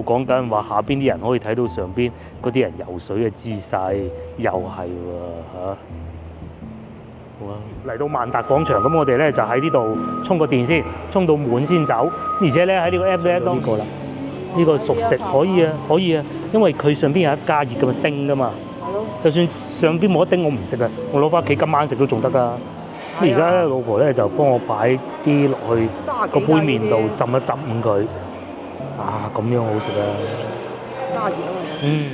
講緊話下邊啲人可以睇到上邊嗰啲人游水嘅姿勢，又係喎嚇。好啊，嚟到萬達廣場，咁我哋咧就喺呢度充個電先，充到滿先走。而且咧喺呢個 app 咧，呢個啦，呢個熟食可以啊，可以啊，因為佢上邊有一加熱嘅叮噶嘛。係咯。就算上邊冇一叮，我唔食啊，我攞翻屋企今晚食都仲得㗎。咁而家咧，老婆咧就幫我擺啲落去個杯麵度浸一浸佢。啊，咁樣好食啊！加熱啊嘛。嗯。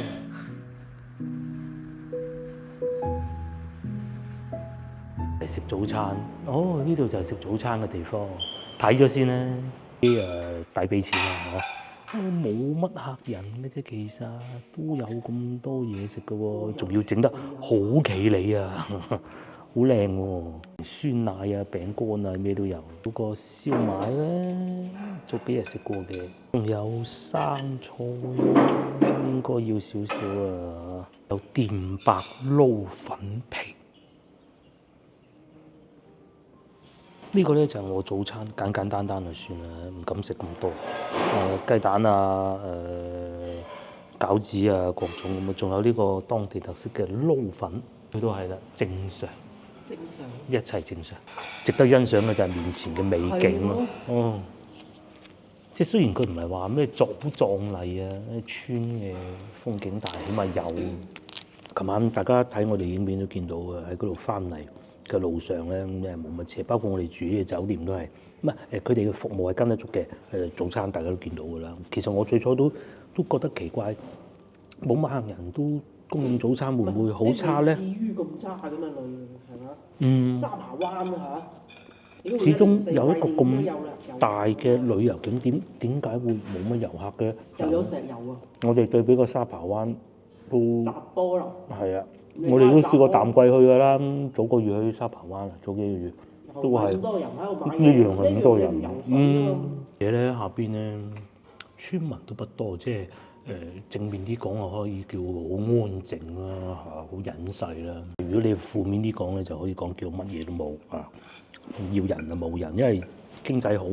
嚟食早餐，哦，呢度就係食早餐嘅地方。睇咗先啦，啲抵俾錢啦，嗬。冇乜客人嘅啫，其實都有咁多嘢食嘅喎，仲要整得好企理啊！好靚喎，酸奶啊、餅乾啊，咩都有。嗰個燒賣咧，早幾日食過嘅，仲有生菜，應該要少少啊。有電白撈粉皮，呢個咧就係我早餐，簡簡單單就算啦，唔敢食咁多。雞蛋啊、餃子啊，各種咁啊，仲有呢個當地特色嘅撈粉，佢都係啦，正常。正常，一切正常，值得欣賞嘅就係面前嘅美景咯。哦，即係雖然佢唔係話咩好壯麗啊，村嘅風景，但係起碼有。琴晚大家睇我哋影片都見到嘅，喺嗰度翻嚟嘅路上咧，咁冇乜車，包括我哋住嘅酒店都係，唔係佢哋嘅服務係跟得足嘅。早餐大家都見到㗎啦。其實我最初都覺得奇怪，冇乜客人都供應早餐會唔會好差咧？至於咁差咁嘅類，係嘛？嗯。沙扒灣啊嚇，始終有一個咁大嘅旅遊景點，點解會冇乜遊客嘅？又有石油啊！我哋對比個沙扒灣都雜多啦。係啊，我哋都試過淡季去㗎啦，早個月去沙扒灣啊，早幾個月都係咁多人喺度買，一樣係咁多人。而且咧下邊咧村民都不多，即係正面啲講啊，可以叫好安靜啦嚇，好隱世啦。如果你負面啲講咧，就可以講叫乜嘢都冇啊，要人就冇人，因為經濟好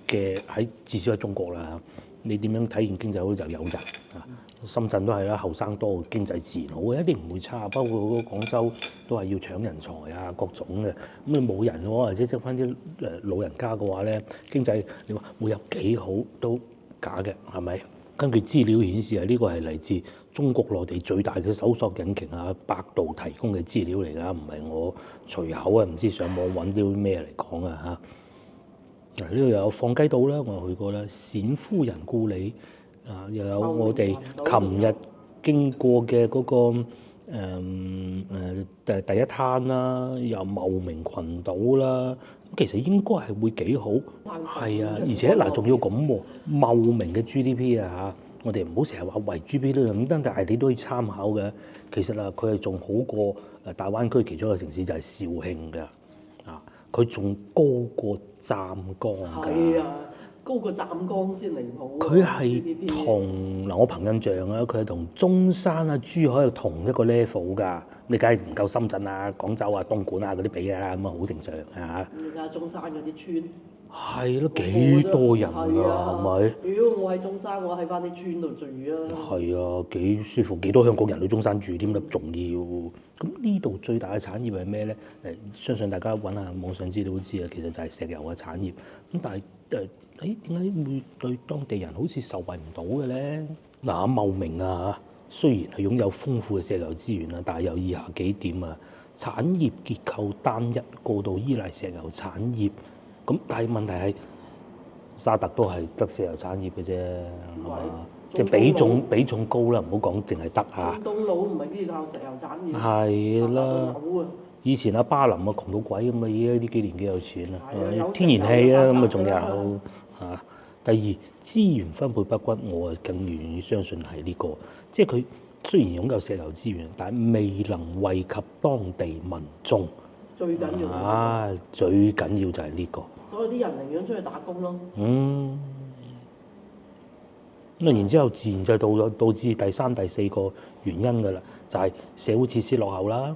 嘅至少喺中國啦。你點樣體現經濟好就有人啊。深圳都係啦，後生多，經濟自然好嘅，一定唔會差。包括嗰個廣州都係要搶人才啊，各種嘅。咁你冇人嘅話，或者執翻啲老人家嘅話咧，經濟你話會有幾好都假嘅，係咪？根據資料顯示啊，呢個係嚟自中國內地最大嘅搜索引擎啊，百度提供嘅資料嚟㗎，唔係我隨口啊，唔知上網揾啲咩嚟講啊嚇。呢度又有放雞島啦，我去過啦，冼夫人故里。又有我哋琴日經過嘅嗰個第一灘啦，又茂名群島啦，其實應該係會幾好。係啊，而且嗱仲要咁喎，茂名嘅 GDP 啊嚇，我哋唔好成日話為 GDP 都咁，但係你都可以參考嘅。其實啊，佢係仲好過大灣區其中一個城市就係肇慶嘅，啊，佢仲高過湛江㗎。高過湛江先離譜。佢係同我憑印象啊，佢係同中山啊、珠海係同一個 level 㗎。你梗係唔夠深圳啊、廣州啊、東莞啊嗰啲比㗎啦，咁啊好正常嚇。你睇下中山嗰啲村。係咯，幾多人啊？係咪？如果我喺中山，我喺翻啲村度住啊。係啊，幾舒服，幾多香港人去中山住添啦，仲要。咁呢度最大嘅產業係咩咧？相信大家揾下網上資料都知啊，其實就係石油嘅產業。咁但係點解會對當地人好似受惠唔到嘅咧？嗱，茂名啊，雖然係擁有豐富嘅石油資源啊，但係有以下幾點啊：產業結構單一，過度依賴石油產業。咁但係問題係沙特都係得石油產業嘅啫，係嘛？即係比重高啦，唔好講淨係得嚇。東佬唔係呢靠石油產業。係啦。以前阿巴林啊窮到鬼咁啊，而家呢幾年幾有錢啊，天然氣啊咁啊仲有嚇。第二資源分配不均，我啊更願意相信係呢個，即係佢雖然擁有石油資源，但係未能惠及當地民眾。最緊要最緊要就係呢個。所以啲人寧願出去打工咯。咁啊，然之後自然就導致第三、第四個原因㗎啦，就係社會設施落後啦，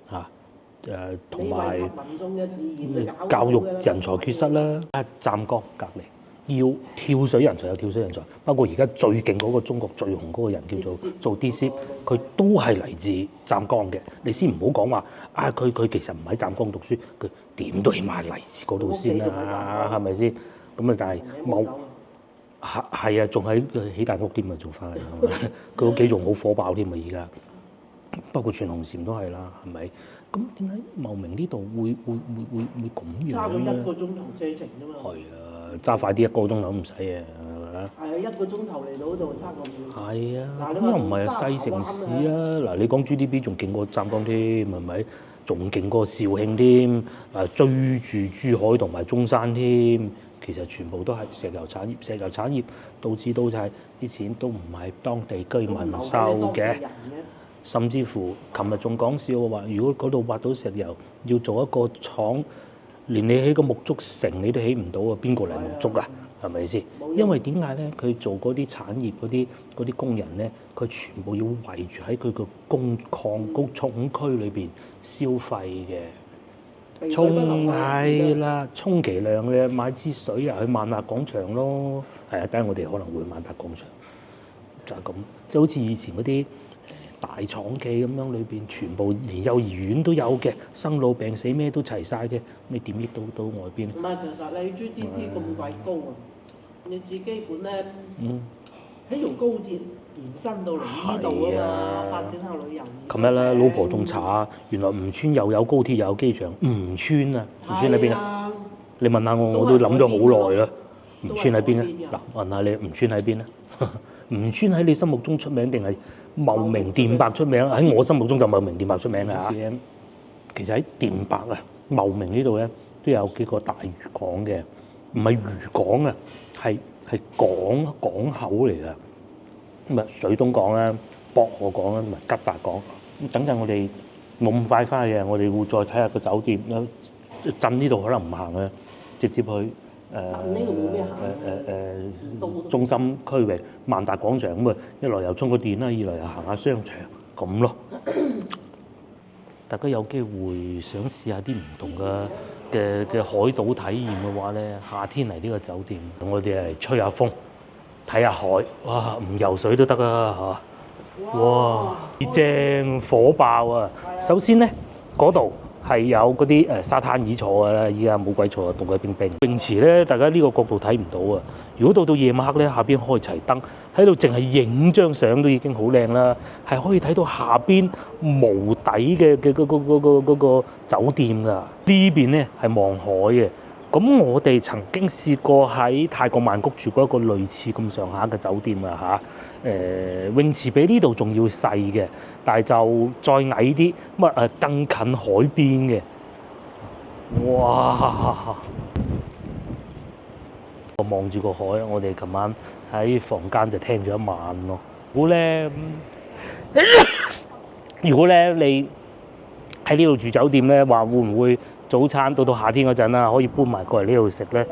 嚇同埋教育人才缺失啦。湛江隔離，要跳水人才有跳水人才，包括而家最勁嗰個中國最紅嗰個人叫做 D.C.， 佢都係嚟自湛江嘅。你先唔好講話啊，佢其實唔喺湛江讀書，佢點都起碼嚟自嗰度先啦，係咪先？咁啊，但係冇係啊，仲喺起大屋添啊，做翻嚟係咪？佢屋企仲好火爆添啊，而家包括全紅嬋都係啦，係咪？咁點解茂名呢度會咁樣差佢咧？1個鐘頭車程啫嘛。係啊，揸快啲1個鐘頭唔使啊，係咪啊？係啊，1個鐘頭嚟到嗰度差咁遠。係啊，但係你話咁又唔係細城市啊！嗱，你講 GDP 仲勁過湛江添，係咪？仲勁過肇慶添，追住珠海同埋中山添。其實全部都係石油產業，石油產業導致到就係啲錢都唔係當地居民收嘅。甚至乎，琴日仲講笑話，如果嗰度挖到石油，要做一個廠，連你起個木竹城你都起唔到啊！邊個嚟木竹啊？係咪先？因為點解咧？佢做嗰啲產業嗰啲工人咧，佢全部要圍住喺佢個工礦工重區裏邊消費嘅。係啦，充其量嘅買支水啊，去萬達廣場咯。係啊，等陣我哋可能會萬達廣場，就係咁，即係好似以前嗰啲大廠企咁樣，裏邊全部連幼兒園都有嘅，生老病死咩都齊晒嘅，你點益到外邊？唔係，其實你 GDP 咁鬼高啊，你至基本咧，喺條高鐵延伸到嚟呢度啊嘛，發展下旅遊。琴日咧，老婆仲查，原來吳川又有高鐵又有機場。吳川啊，吳川喺邊啊？你問下我，我都諗咗好耐啦。吳川喺邊啊？嗱，問下你，吳川喺邊啊？吳川喺你心目中出名定係茂名電白出名？喺我心目中就茂名電白出名㗎嚇。其實喺電白啊，茂名呢度咧都有幾個大漁港嘅，唔係漁港啊，係港口嚟㗎。咁啊，水東港啦、博河港啦同埋吉達港。咁等陣我哋冇咁快翻去嘅，我哋會再睇下個酒店。鎮呢度可能唔行啊，直接去中心區域萬達廣場咁啊，一來又充個電啦，二來又行下商場咁咯。大家有機會想試下啲唔同嘅海島體驗嘅話咧，夏天嚟呢個酒店，我哋嚟吹下風。睇下海，哇！唔游水都得啊嚇！哇！正火爆啊！首先咧，嗰度係有嗰啲沙灘椅坐㗎啦，依家冇鬼坐啊，凍鬼冰冰。泳池咧，大家呢個角度睇唔到啊！如果到夜晚黑咧，下邊開齊燈，喺度淨係影張相都已經好靚啦，係可以睇到下邊無底嘅嗰個酒店㗎。呢邊咧係望海嘅。咁我哋曾經試過喺泰國曼谷住過一個類似咁上下嘅酒店啊嚇，泳池比呢度仲要細嘅，但係就再矮啲，更近海邊嘅。哇！我望住個海，我哋琴晚喺房間就聽咗一晚咯。如果咧你喺呢度住酒店咧，話會唔會早餐到夏天嗰陣啦，可以搬埋過嚟呢度食咧？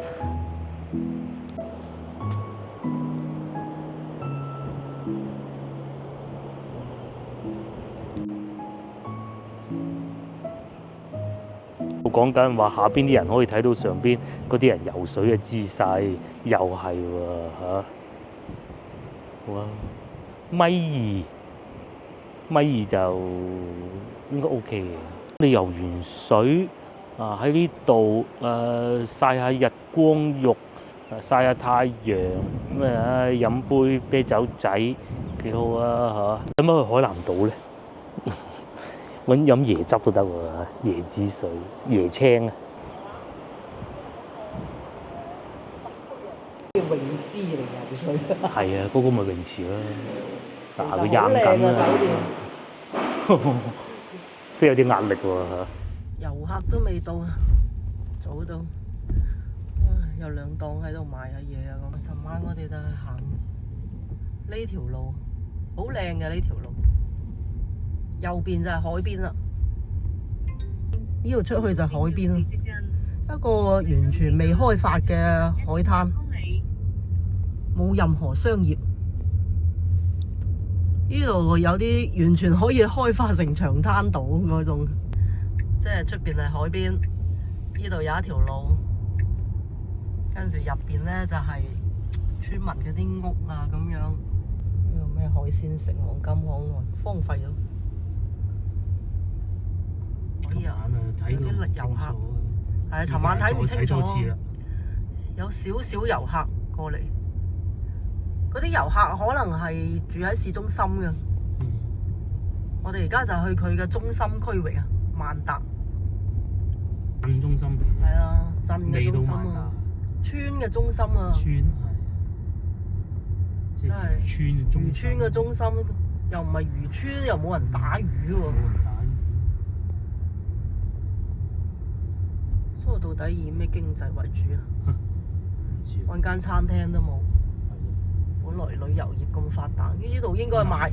我講緊話下邊啲人可以睇到上邊嗰啲人游水嘅姿勢，又係喎嚇。哇！米二就應該 OK 嘅。你游完水啊，喺呢度曬下日光浴，曬下太陽咁啊，飲杯啤酒仔幾好啊嚇！使乜去海南島咧？揾飲椰汁都得喎，椰子水、椰青啊！泳姿嚟游水。係啊，嗰個咪泳池啦，但係佢其實好硬緊靚啊酒店。都有啲壓力喎嚇。遊客都未到啊，早到，有兩檔喺度賣下嘢啊咁。尋晚我哋就係行呢條路，好靚嘅呢條路，右邊就係海邊啦。呢度出去就係海邊啦，一個完全未開發嘅海灘，冇任何商業。呢度有啲完全可以開發成長灘島嗰種，即係出邊係海邊，呢度有一條路，跟住入邊咧就係、村民嗰啲屋啊咁樣。呢個咩海鮮城、黃金巷喎，荒廢咗。琴晚啊睇到有啲遊客係啊，尋晚睇唔清楚，有少少遊客過嚟。嗰啲遊客可能係住喺市中心嘅。我哋而家就去佢嘅中心區域啊，萬達。鎮中心。係啊，鎮嘅中心未到萬達啊，村嘅中心啊。村係。真係漁村嘅中心，又唔係漁村，又冇人打魚喎。冇人打魚。所以到底以咩經濟為主啊？唔知揾間餐廳都冇。本來旅遊業咁發達，呢度應該賣，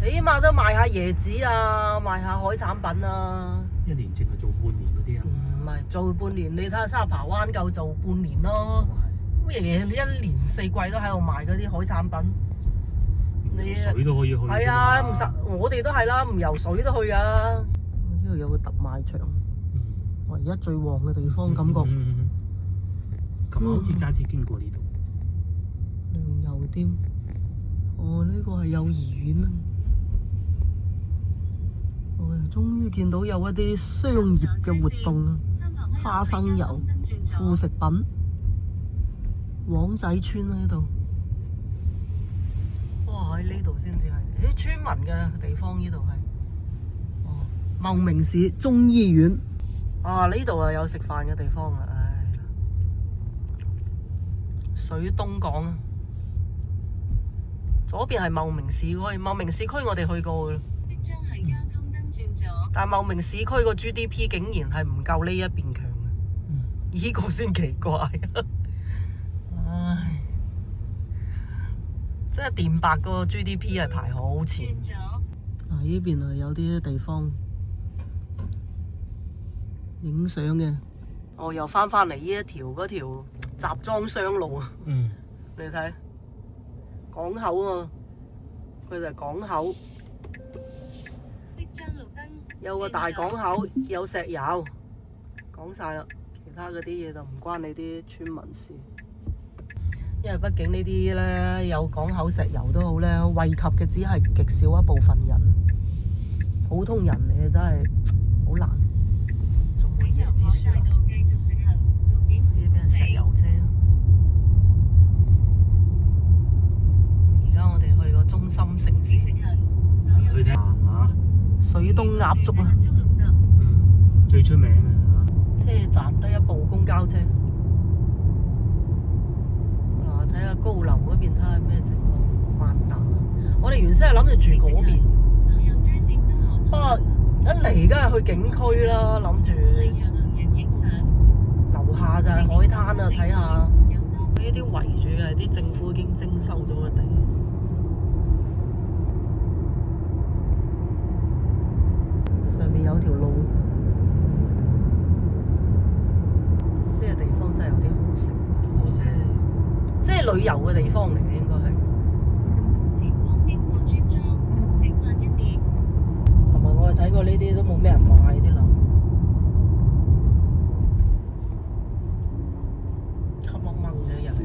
起碼都賣下椰子啊，賣下海產品啊。一年淨係做半年嗰啲啊？唔係做半年，你睇下沙扒灣夠做半年咯。乜嘢？你一年四季都喺度賣嗰啲海產品。你水都可以去。係啊，唔實我哋都係啦，唔游水都去啊。呢度有個特賣場，唯一最旺嘅地方感覺。琴日好似揸車經過呢度。糧油店，哦，呢個係幼兒園啊！我哋終於見到有一啲商業嘅活動啊！花生油、副食品、黃仔村喺度。哇！喺呢度先至係啲村民嘅地方，呢度係。哦，茂名市中醫院。啊！呢度啊有食飯嘅地方啊！唉，水東港啊！左邊係茂名市區，茂名市區我哋去過嘅。即將係交通燈轉左。但係茂名市區個 GDP 竟然係唔夠呢一邊強嘅，呢個先奇怪。唉，即係電白個 GDP 係排好前。嗱，呢邊啊有啲地方影相嘅。我又翻嚟呢一條嗰條集裝箱路啊。你睇。港口啊，佢就係港口，有個大港口，有石油，講晒啦，其他嗰啲嘢就唔關你啲村民事，因為畢竟呢啲咧有港口石油都好咧，惠及嘅只係極少一部分人，普通人你真係好難做滿椰子樹啊！呢邊係石油車。我哋去個中心城市，去睇下水東鴨粥啊！最出名嘅車站得一部公交車。嗱，睇下高樓嗰邊睇下咩情況。萬達，我哋原先係諗住住嗰邊，不過一嚟梗係去景區啦，諗住樓下就係海灘啊，睇下呢啲圍住嘅係啲政府已經徵收咗嘅地。上面有條路，呢個地方真係有啲可惜。可惜，即係旅遊嘅地方嚟嘅，應該係。前方經過村莊，請慢一點。同埋我哋睇過呢啲都冇咩人買啲樓，黑掹掹嘅又係。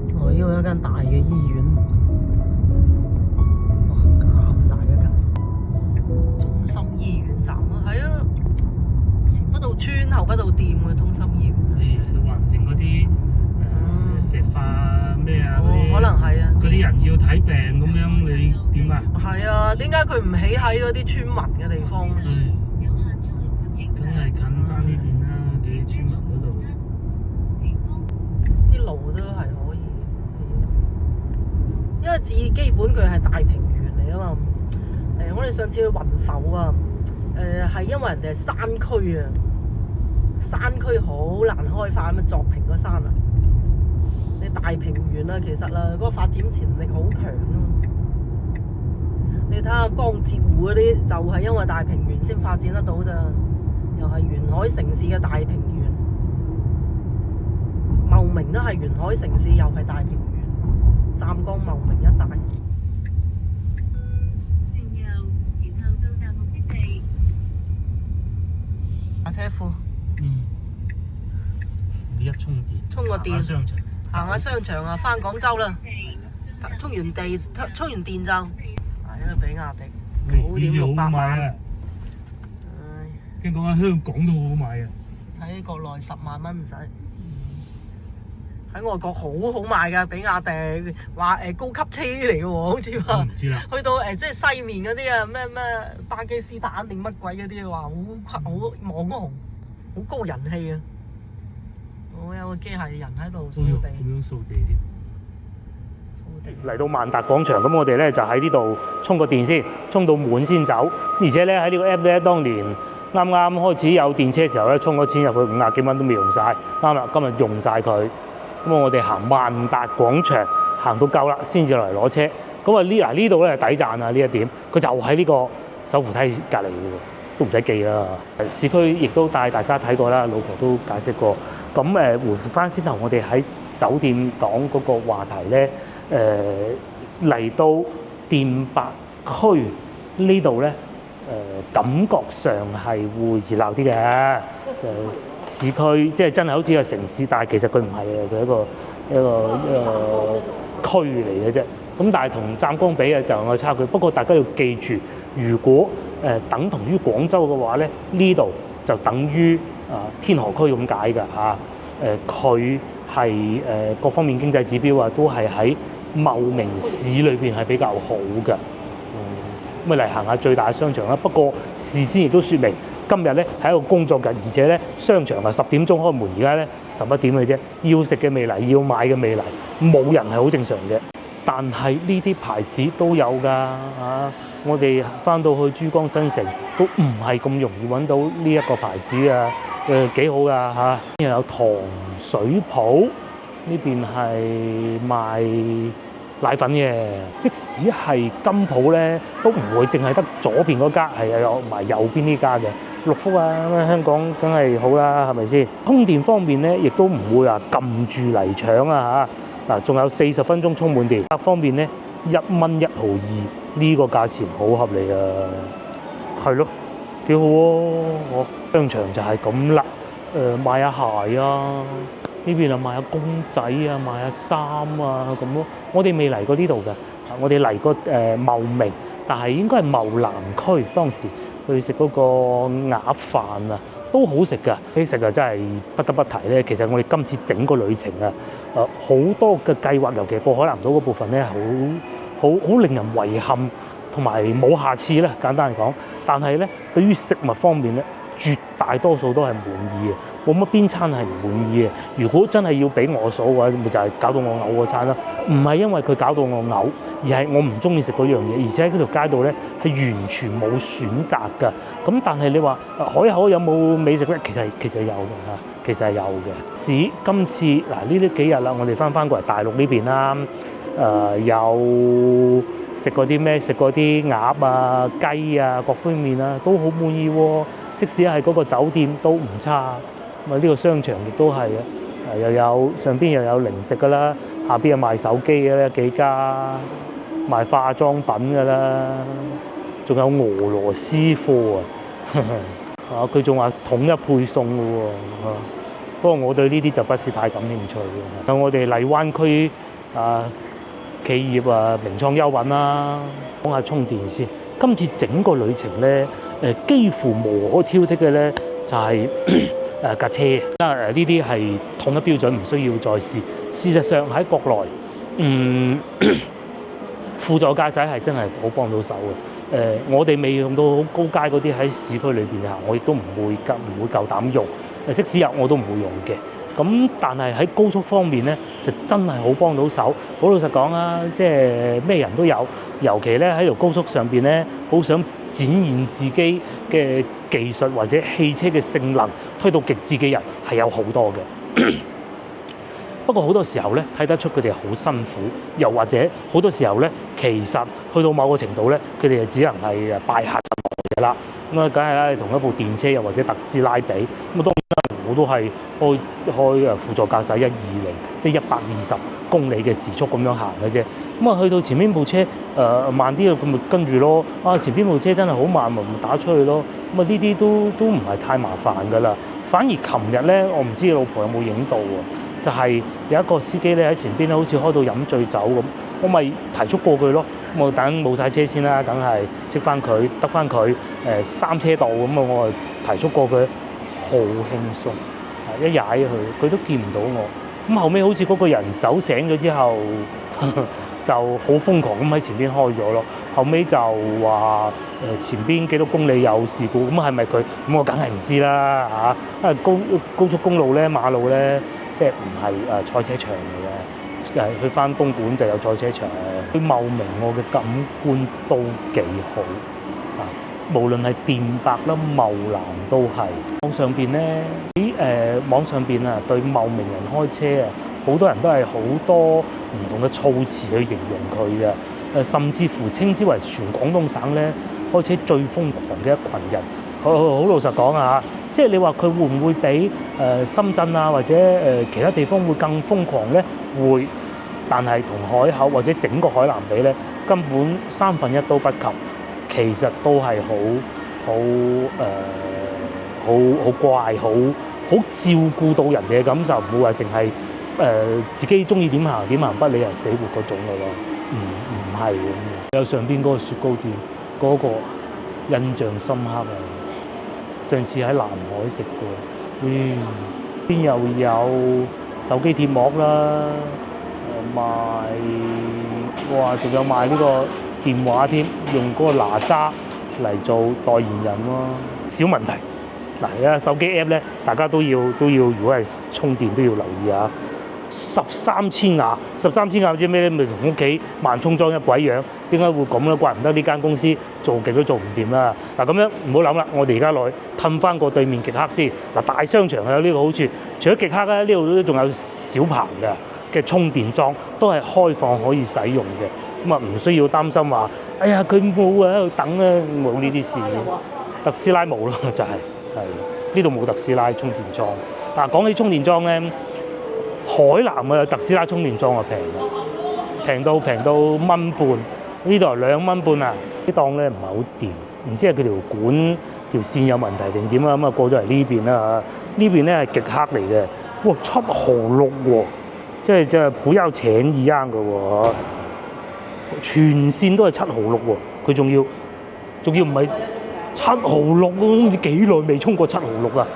呢度有一間大嘅醫院，哇咁大一間中心醫院站啊，係啊，前不到村後不到店嘅中心醫院。佢話唔定嗰啲石化咩啊嗰啲，可能係啊，嗰啲人要睇病咁樣，你點啊？係啊，點解佢唔起喺嗰啲村民嘅地方咧？梗係近翻呢邊啦，啲村民嗰度。啲路都係可以。因為基本佢係大平原嚟啊嘛，我哋上次去雲浮啊，係因為人哋係山區啊，山區好難開發咁啊，作平個山啊，你大平原啊，其實啊，嗰個發展潛力好強啊。你睇下江浙滬嗰啲，就係因為大平原先發展得到咋，又係沿海城市嘅大平原。茂名都係沿海城市，又係大平原，湛江茂名一帶。轉右，然後到達目的地。下車庫，負一充電，充個電，商場，行下商場啊，翻廣州啦。充完電就，呢個比亞迪9.600萬。聽講喺香港都好好買啊！喺國內10萬蚊唔使，喺外國好好賣㗎，比亞迪話高級車嚟嘅喎，好似話。唔知啦。去到即係西面嗰啲啊，咩巴基斯坦定乜鬼嗰啲話好網紅，好高人氣啊！我有個機械人喺度掃地。咁樣掃地添。嚟到萬達廣場，咁我哋咧就喺呢度充個電先，充到滿先走。而且咧喺呢個 app 咧，當年啱啱開始有電車嘅時候咧，充咗錢入去50幾蚊都未用晒。啱啦，今日用晒佢。咁我哋行萬達廣場，行到夠啦，先至落嚟攞車。咁啊呢度咧抵讚啊！呢一點，佢就喺呢個手扶梯隔離嘅喎，都唔使記啦。市區亦都帶大家睇過啦，老婆都解釋過。咁回復翻先頭，我哋喺酒店講嗰個話題咧。嚟到電白區呢度咧，感覺上係會熱鬧啲嘅。市區即係真係好似個城市，但係其實佢唔係嘅，佢係一個區嚟嘅啫。咁但係同湛江比就有差距。不過大家要記住，如果等同於廣州嘅話咧，呢度就等於天河區咁解㗎嚇。佢係各方面經濟指標啊，都係喺茂名市裏邊係比較好嘅。咁嚟行下最大嘅商場啦。不過事先亦都説明，今日咧係一個工作日，而且咧商場10點鐘開門，而家咧11點嘅啫。要食嘅未嚟，要買嘅未嚟，冇人係好正常嘅。但係呢啲牌子都有㗎嚇。我哋翻到去珠江新城都唔係咁容易揾到呢一個牌子啊。幾好㗎嚇！又有糖水鋪，呢邊係賣奶粉嘅。即使係金鋪咧，都唔會淨係得左邊嗰家，係有埋右邊呢家嘅。六福啊，香港梗係好啦，係咪先？充電方面咧，亦都唔會話撳住嚟搶啊嚇！嗱，仲有40分鐘充滿電。方面咧，1蚊1毫2，呢個價錢好合理啊，係咯。幾好喎！我商場就係咁啦，賣下鞋啊，呢邊啊賣下公仔啊，賣下衫啊咁咯。我哋未嚟過呢度嘅，我哋嚟過茂名，但係應該係茂南區。當時去食嗰個鴨飯啊，都好食㗎。呢食啊真係不得不提咧。其實我哋今次整個旅程啊，好多嘅計劃，尤其過海南島嗰部分咧，好令人遺憾。同埋冇下次咧，簡單嚟講。但係咧，對於食物方面咧，絕大多數都係滿意嘅，冇乜邊餐係唔滿意嘅。如果真係要俾我數嘅話，咪就係搞到我嘔嗰餐啦。唔係因為佢搞到我嘔，而係我唔中意食嗰樣嘢，而且喺嗰條街度咧係完全冇選擇㗎。咁但係你話海口有冇美食咧？其實有嘅嚇，其實係有嘅。今次嗱呢幾日啦，我哋翻過嚟大陸呢邊啦，有。食嗰啲咩？食嗰啲鴨啊、雞啊、各方面啊，都好滿意喎。即使係嗰個酒店都唔差。咁啊，呢個商場亦都係啊，又有上邊又有零食㗎啦，下邊有賣手機嘅咧幾家，賣化妝品㗎啦，仲有俄羅斯貨啊。啊，佢仲話統一配送㗎喎。不過我對呢啲就不是太感興趣嘅。我哋荔灣區啊。企業啊，名創優品啦，講下充電先。今次整個旅程咧，幾乎無可挑剔嘅咧，就係架車。呢啲係統一標準，唔需要再試。事實上喺國內，輔助駕駛係真係好幫到手嘅。我哋未用到好高階嗰啲喺市區裏邊行，我亦都唔會夠膽用。即使有我都唔會用嘅。咁但係喺高速方面咧，就真係好幫到手。好老實講啊，即係咩人都有，尤其咧喺條高速上邊咧，好想展現自己嘅技術或者汽車嘅性能推到極致嘅人係有好多嘅。不過好多時候咧睇得出佢哋好辛苦，又或者好多時候咧其實去到某個程度咧，佢哋就只能係拜客就冇嘢啦。咁啊，梗係啦，同一部電車又或者特斯拉比，咁啊當然啦，我都係開輔助駕駛120，即係120公里嘅時速咁樣行嘅啫。咁啊，去到前面部車慢啲咁咪跟住咯。啊，前邊部車真係好慢，咪打出去咯。咁啊，呢啲都唔係太麻煩㗎啦。反而琴日咧，我唔知你老婆有冇影到喎，就係有一個司機咧喺前邊咧，好似開到飲醉酒咁，我咪提速過佢咯。咁我等冇晒車先啦，梗係積翻佢，得翻佢3車道咁啊，我提速過佢，好輕鬆，一踩佢都見唔到我。咁後尾好似嗰個人走醒咗之後，就好瘋狂咁喺前邊開咗咯。後尾就話前邊幾多公里有事故，咁係咪佢？咁我梗係唔知啦嚇。因為高速公路咧、馬路咧，即係唔係賽車場嚟嘅，去翻東莞就有賽車場。佢茂名我嘅感官都幾好啊，無論係電白啦、茂南都係。網上邊咧喺網上邊啊，對茂名人開車啊，好多人都係好多唔同嘅措辭去形容佢嘅，甚至乎稱之為全廣東省咧開車最瘋狂嘅一群人。好老實講啊，即係你話佢會唔會比深圳啊或者其他地方會更瘋狂咧？會，但係同海口或者整個海南比咧，根本1/3都不及。其實都係好乖，好照顧到人哋嘅感受，唔會話淨係自己中意點行不理人死活嗰種嘅咯。唔係咁。有上邊嗰個雪糕店，嗰個印象深刻啊！上次喺南海食過，邊又有手機貼膜啦，仲有賣呢個電話添，用嗰個哪吒嚟做代言人喎。小問題嗱，而家手機 app 咧，大家都要，如果係充電都要留意下。13千瓦唔知咩咧，咪同屋企慢充裝一鬼樣，點解會咁咧？怪唔得呢間公司做極都做唔掂啦。嗱，咁樣唔好諗啦，我哋而家落去褪翻過對面極客先。嗱，大商場有呢個好處，除咗極客咧，呢度都仲有小鵬嘅充電樁，都係開放可以使用嘅。咁啊，唔需要擔心話，哎呀佢冇啊喺度等啊，冇呢啲事。特斯拉冇咯，就係呢度冇特斯拉充電樁。嗱，講起充電樁咧。海南嘅特斯拉充電樁啊平到1.5蚊，呢度係2蚊半啊！呢檔咧唔係好掂，唔知係佢條管條線有問題定點啊？咁啊過咗嚟呢邊啦嚇，呢邊咧係極客嚟嘅，哇7毫6喎，即係不要錢一樣嘅喎，全線都係7毫6喎，佢仲要唔係7毫6，唔知幾耐未充過7毫6啊！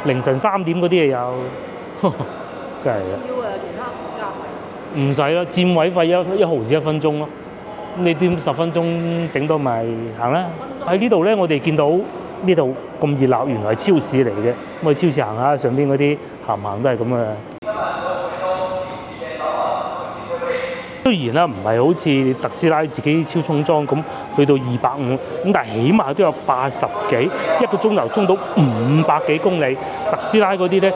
凌晨3點嗰啲嘢有。真係嘅，唔使啦，佔位費1毫子1分鐘咯。你佔10分鐘，頂多咪行啦。喺呢度咧，我哋見到呢度咁熱鬧，原來係超市嚟嘅。咁去超市行下，上邊嗰啲行都係咁嘅。雖然啦，唔係好似特斯拉自己超充裝咁去到250，咁但係起碼都有80幾，1個鐘頭充到500幾公里。特斯拉嗰啲咧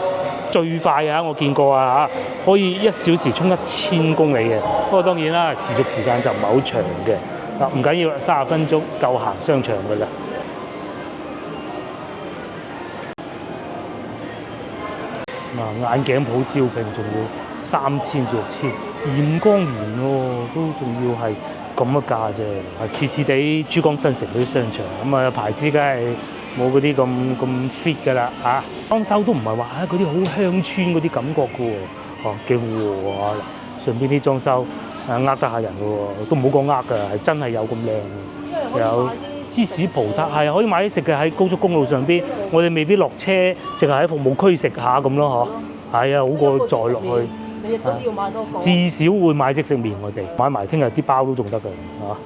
最快啊，我見過啊嚇，可以1小時充1000公里嘅。不過當然啦，持續時間就唔係好長嘅。嗱，唔緊要，30分鐘夠行商場㗎啦。眼鏡鋪招聘仲要3000至6000，驗光年喎，都仲要係咁嘅價啫。次次地珠江新城嗰啲商場，咁啊牌子梗係冇嗰啲咁 fit 㗎啦嚇。裝修都唔係話嗰啲好鄉村嗰啲感覺㗎喎，幾好喎。上邊啲裝修呃得下人㗎喎，都唔好講㗎，係真係有咁靚。有芝士葡撻係可以買啲食嘅，喺高速公路上邊，我哋未必落車，淨係喺服務區食下咁咯嗬。係啊，好過再落去。你亦都要買多個。至少會買即食麵，我哋買埋聽日啲包都仲得㗎嚇。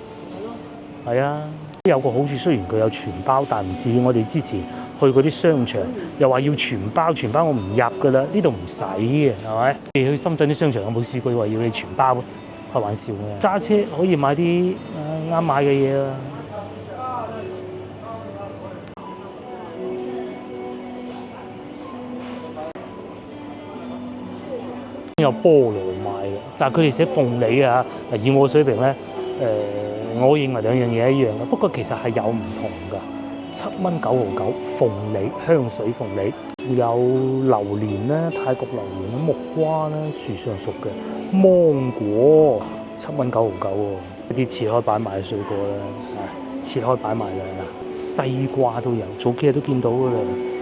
係啊，有個好處，雖然佢有全包，但唔似我哋之前去嗰啲商場，又話要全包我唔入㗎啦。呢度唔使嘅，係咪？你去深圳啲商場有冇試過話要你全包？開玩笑嘅。揸車可以買啲啱買嘅嘢啊。有菠蘿賣嘅，但係佢哋寫鳳梨啊。以我水平咧，我認為兩樣嘢一樣嘅，不過其實係有唔同㗎。7蚊9毫9鳳梨，香水鳳梨，有榴蓮啦，泰國榴蓮啦，木瓜啦，樹上熟嘅芒果，7蚊9毫9喎。一啲切開擺賣嘅水果啦，切開擺賣嘅西瓜都有，早幾日都見到㗎啦，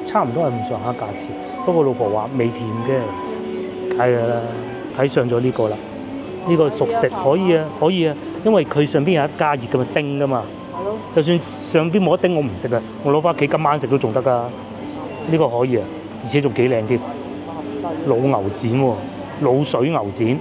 差唔多係咁上下價錢。不過老婆話未甜嘅，係㗎啦，睇上咗呢個啦，呢個熟食可以啊，可以啊，因為佢上邊有一加熱嘅嘛，叮㗎嘛。就算上邊冇一丁我唔食啊，我攞翻屋企今晚食都仲得㗎。呢個可以啊，而且仲幾靚添，老牛展喎，滷水牛展，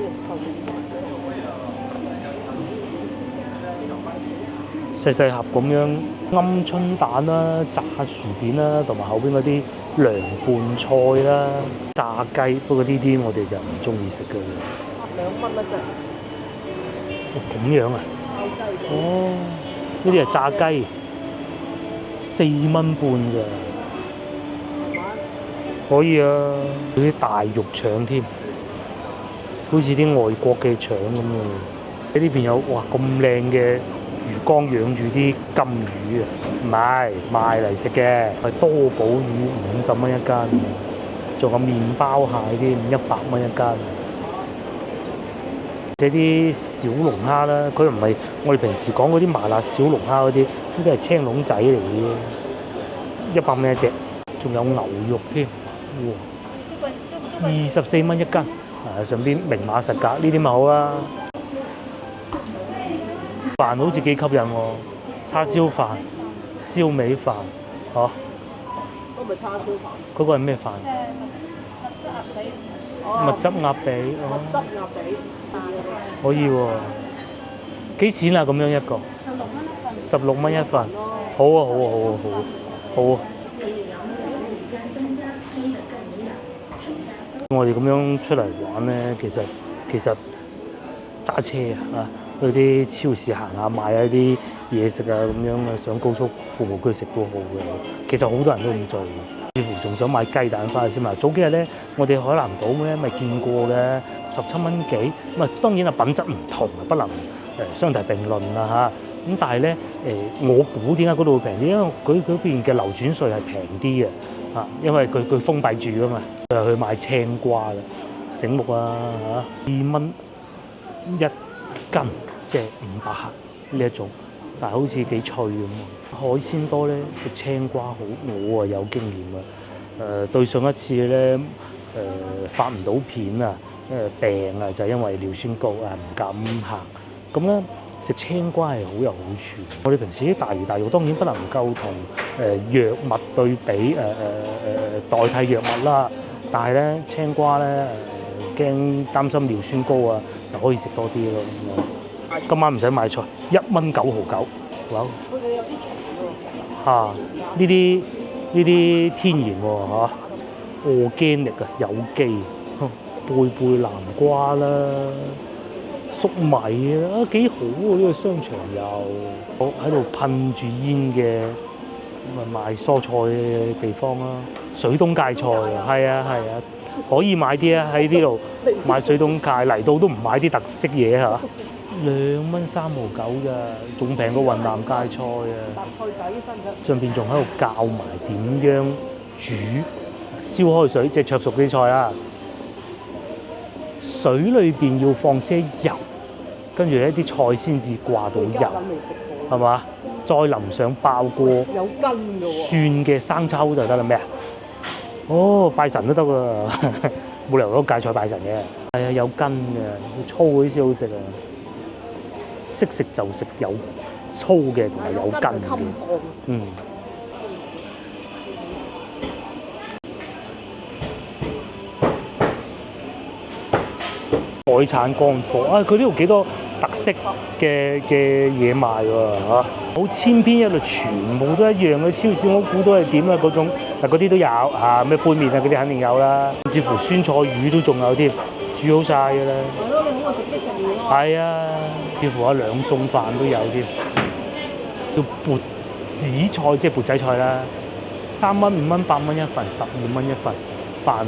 細細盒咁樣，鵪鶉蛋啦、炸薯片啦，同埋後邊嗰啲涼拌菜啦、炸雞。不過呢啲我哋就唔中意食嘅。2蚊一隻。咁樣啊？哦。呢啲係炸雞，4蚊半㗎，可以啊！嗰啲大肉腸添，好似啲外國嘅腸咁喎。喺呢邊有哇咁靚嘅魚缸養住啲金魚啊，唔係賣嚟食嘅，係多寶魚50蚊一間，仲有麵包蟹添100蚊一間。這啲小龍蝦啦，佢唔係我哋平時講嗰啲麻辣小龍蝦嗰啲，呢啲係青龍仔嚟嘅，100蚊一隻，仲有牛肉添，哇，24蚊一斤，上邊明碼實價，呢啲咪好啦。飯好似幾吸引喎，叉燒飯、燒味飯，嗬？嗰個咪叉燒飯。嗰個係咩飯？蜜汁鴨髀，蜜汁鴨髀。可以喎，幾錢啊？咁樣一個16蚊一份，好啊好啊好啊好啊好啊！我哋咁樣出嚟玩咧，其實揸車啊，去啲超市行下買一啲嘢食啊，咁樣啊，上高速服務區食都好嘅。其實好多人都咁做。似乎仲想買雞蛋翻去先嘛。早幾日咧，我哋海南島咧咪見過嘅17蚊幾，咁啊當然啊品質唔同，不能相提並論啦嚇。咁但係咧我估點解嗰度會平啲？因為佢嗰邊嘅流轉稅係平啲嘅嚇，因為佢封閉住噶嘛。就去買青瓜啦，醒目啊嚇，2蚊一斤，即係500克呢一種，但係好似幾脆咁喎。海鮮多咧，食青瓜好，我啊有經驗啊。對上一次咧發唔到片啊，病啊就係因為尿酸高啊，唔敢行。咁咧食青瓜係好有好處。我哋平時啲大魚大肉當然不能夠同藥物對比，代替藥物啦。但係咧青瓜咧擔心尿酸高啊，就可以食多啲咯。今晚唔使買菜，1蚊9毫9，哇！呢啲天然喎嚇，organic啊，有機，貝南瓜啦，粟米啊，幾好喎！呢個商場又喺度噴住煙嘅，咪賣蔬菜嘅地方啦，水東芥菜啊，係啊，可以買啲啊，喺呢度買水東芥，嚟到都唔買啲特色嘢嚇。2蚊3毫9咋，仲平過雲南芥菜啊！搭菜仔上邊仲喺度教埋點樣煮，燒開水即係灼熟啲菜啦。水裏邊要放些油，跟住呢啲菜先至掛到油，係嘛？再淋上爆過有根嘅蒜嘅生抽就得啦咩啊？哦，拜神都得喎，冇理由攞芥菜拜神嘅。係啊，有根嘅，要粗嗰啲先好食啊！識食就食有粗嘅同埋有根嘅，海產乾貨啊！佢呢度幾多特色嘅嘢賣喎嚇，好千篇一律，全部都一樣嘅超市，我估都係點啊嗰種，嗱嗰啲都有嚇，咩杯麵啊嗰啲肯定有啦，甚至乎酸菜魚都仲有添，煮好晒㗎啦。係咯，你好愛食即食麵。係啊，似乎有2餸飯都有添，叫缽子菜即係缽仔菜啦，3蚊、5蚊、8蚊一份，12蚊一份，飯啊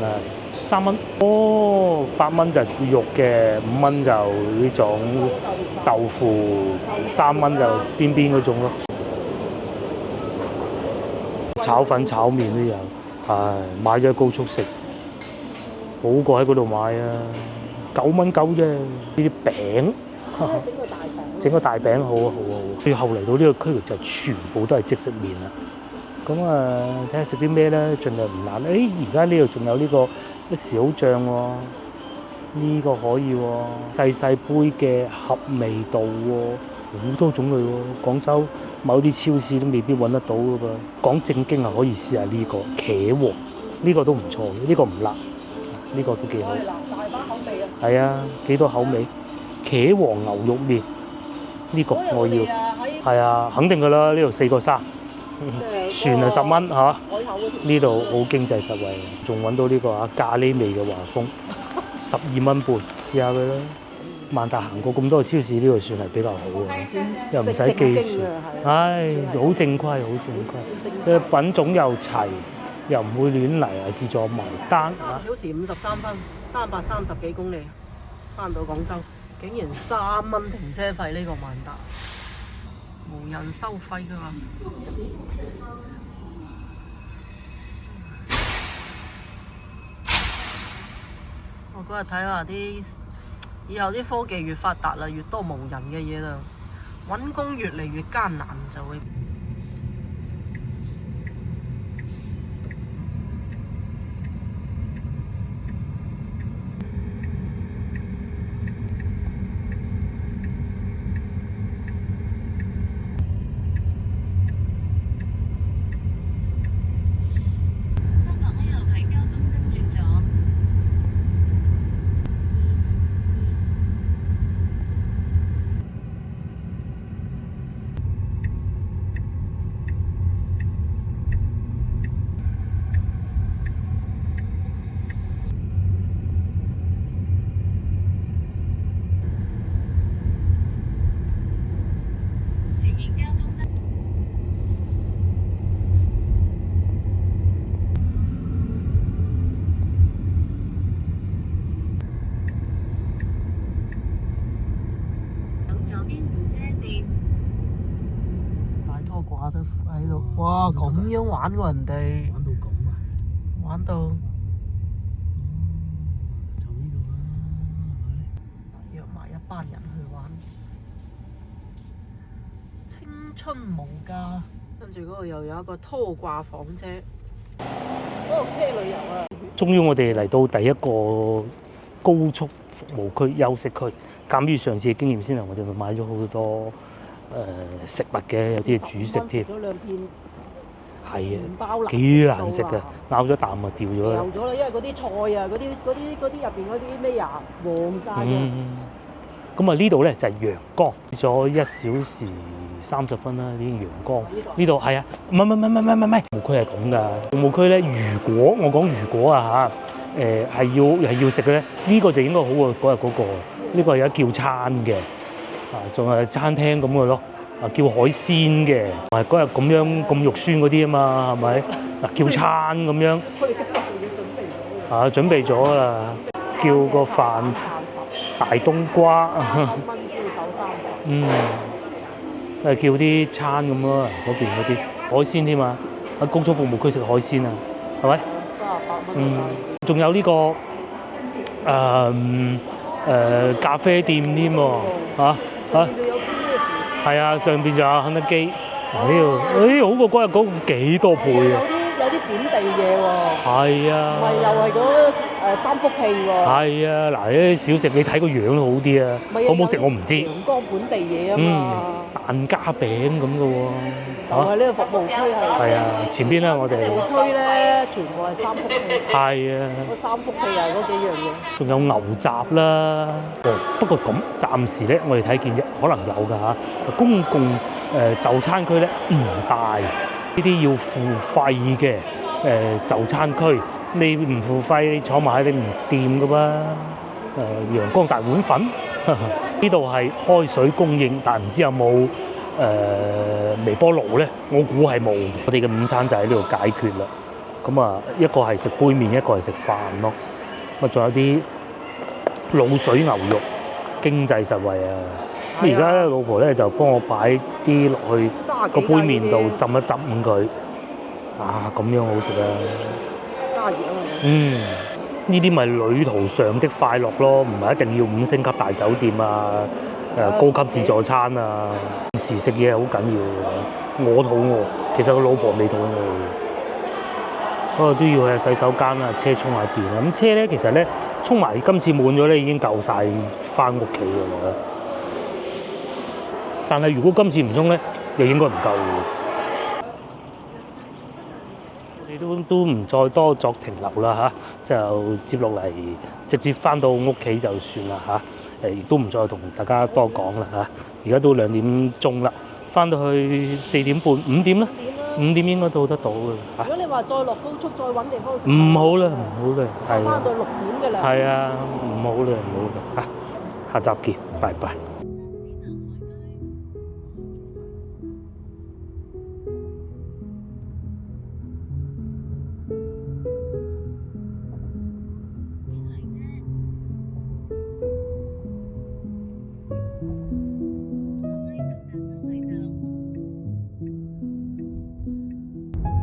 3蚊。哦，8蚊就係肉嘅，5蚊就呢種豆腐，3蚊就邊邊嗰種咯。炒粉炒麵都有，唉，買咗喺高速食，好過喺嗰度買啊！9蚊9啫，呢啲餅，整個大餅好啊好啊好。最後嚟到呢個區域就全部都係即食麵啦。咁啊，睇下食啲咩咧，盡量唔辣。而家呢度仲有呢個小醬喎，呢個可以喎，細細杯嘅合味道喎，好多種類喎。廣州某啲超市都未必揾得到噶噃。講正經啊，可以試下呢個茄皇，呢個都唔錯嘅，呢個唔辣，呢個都幾好。大把口味啊！係啊，幾多口味？茄皇牛肉麵，呢個我要。係啊，肯定噶啦，呢度4個3。船係10蚊嚇，呢度好經濟實惠，仲揾到呢個咖喱味嘅華豐，12蚊半，試下佢啦。萬達行過咁多個超市，呢度算係比較好嘅，又唔使記住，唉，好正規，好正規，嘅品種又齊，又唔會亂嚟，係自助埋單。3小時53分，330幾公里，翻到廣州，竟然3蚊停車費呢個萬達。無人收費㗎嘛？我嗰日睇下以後啲科技越發達啦，越多無人嘅嘢啦，揾工越嚟越艱難就會。掛得喺度，哇！咁樣玩喎人哋，玩到咁啊！玩到就呢度啦，約埋一班人去玩，青春無價。跟住嗰度又有一個拖掛房車，嗰度車旅遊啊！終於我哋嚟到第一個高速服務區休息區。鑑於上次嘅經驗先啊，我哋咪買咗好多食物嘅，有啲係主食添。咗兩片係啊，麵包幾難食嘅，咬咗啖就掉咗啦。掉咗啦，因為嗰啲菜啊，嗰啲入邊嗰啲咩啊，黃晒嘅。咁啊呢度咧就係陽江，咗1小時30分啦，呢啲陽江呢度係啊，唔係，服務區係咁㗎。服務區咧，如果啊嚇，係要食嘅咧，呢個就應該好過嗰日嗰個。呢個係有叫餐嘅，仲係餐廳咁嘅咯，叫海鮮嘅，係嗰日咁肉酸嗰啲啊嘛，係咪？叫餐咁樣，準備咗啦，叫個飯大冬瓜，都係叫啲餐咁咯，嗰邊嗰啲海鮮添嘛，喺高速服務區食海鮮啊，係咪？38蚊。仲有呢個咖啡店添喎，係啊，上邊就有肯德基，好過嗰日嗰幾多倍啊！有啲本地嘢喎，係啊，唔係又係嗰三福氣喎，係啊，嗱啲小食你睇個樣都好啲啊，好唔好食我唔知。陽江本地嘢啊嘛，蛋加餅咁嘅喎，就係呢個服務區係啊，前邊咧我哋服務區咧全部係三福氣，係啊，嗰三福氣啊嗰幾樣嘢，仲有牛雜啦。不過咁暫時咧，我哋睇見可能有㗎嚇，公共就餐區咧唔大，呢啲要付費嘅就餐區，你唔付費你坐埋喺你唔掂㗎噃。陽江大碗粉呢度係開水供應，但唔知有冇微波爐咧？我估係冇。我哋嘅午餐就喺呢度解決啦。咁啊，一個係食杯麵，一個係食飯咯。咁仲有啲滷水牛肉，經濟實惠啊！咁而家咧，老婆咧就幫我擺啲落去個杯麵度浸一浸佢，啊咁樣好食啊！加熱啊嘛。呢啲咪旅途上的快樂咯，唔係一定要5星級大酒店啊，高級自助餐啊。平時食嘢好緊要嘅，我肚餓，其實個老婆未肚餓，不過都要去洗手間啊，車充下電啊。咁車咧其實咧充埋今次滿咗咧已經夠晒翻屋企㗎啦。但係如果今次唔充咧，又應該唔夠嘅。我哋都唔再多作停留啦嚇，就接落嚟直接翻到屋企就算啦嚇。亦都唔再同大家多講啦嚇。而家都2點鐘啦，翻到去4點半、5點啦，5點應該到得到嘅嚇。如果你話再落高速，再揾地方食，唔好啦，唔好啦，係啊，翻到6點嘅啦。係啊，唔好啦，唔好啦嚇。下集見，拜拜。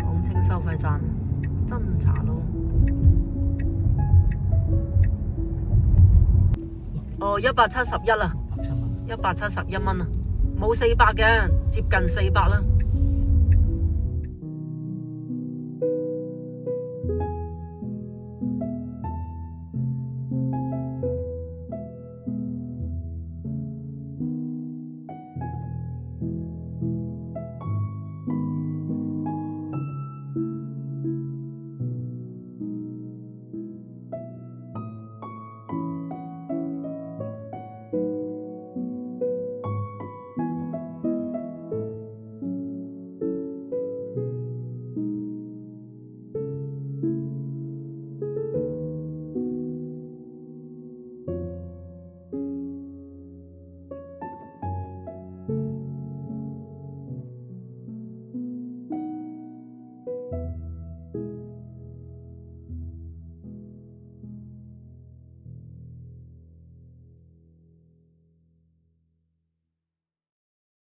港青收費站，真茶路。哦，171啦，171蚊啊，冇400嘅，接近400啦。